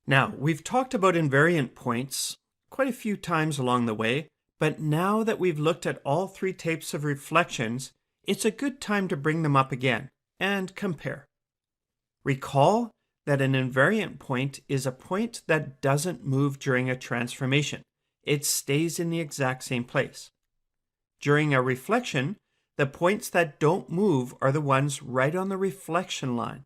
Now, we've talked about invariant points quite a few times along the way, but now that we've looked at all three types of reflections, it's a good time to bring them up again and compare. Recall that an invariant point is a point that doesn't move during a transformation. It stays in the exact same place. During a reflection, the points that don't move are the ones right on the reflection line.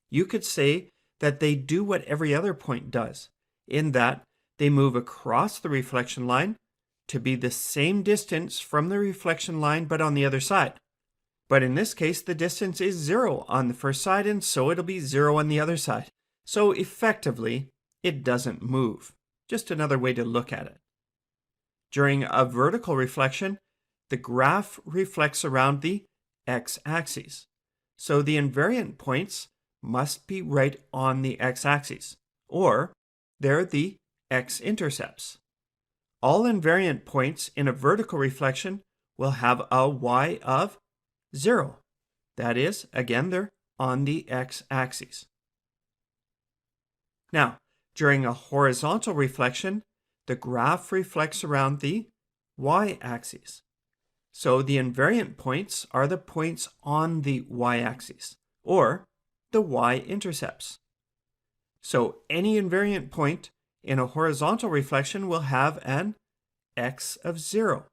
You could say that they do what every other point does, in that they move across the reflection line to be the same distance from the reflection line but on the other side. But in this case, the distance is 0 on the first side, and so it'll be 0 on the other side. So effectively, it doesn't move. Just another way to look at it. During a vertical reflection, the graph reflects around the x-axis. So the invariant points must be right on the x-axis, or they're the x-intercepts. All invariant points in a vertical reflection will have a y of 0. That is, again, they're on the x-axis. Now, during a horizontal reflection, the graph reflects around the y-axis. So the invariant points are the points on the y-axis, or the y-intercepts. So any invariant point in a horizontal reflection will have an x of 0.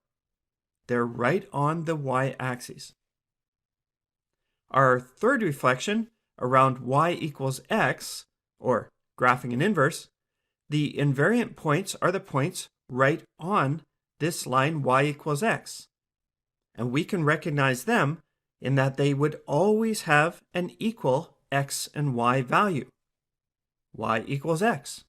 They're right on the y-axis. Our third reflection around y equals x, or graphing an inverse, the invariant points are the points right on this line y equals x. And we can recognize them in that they would always have an equal x and y value. Y equals x.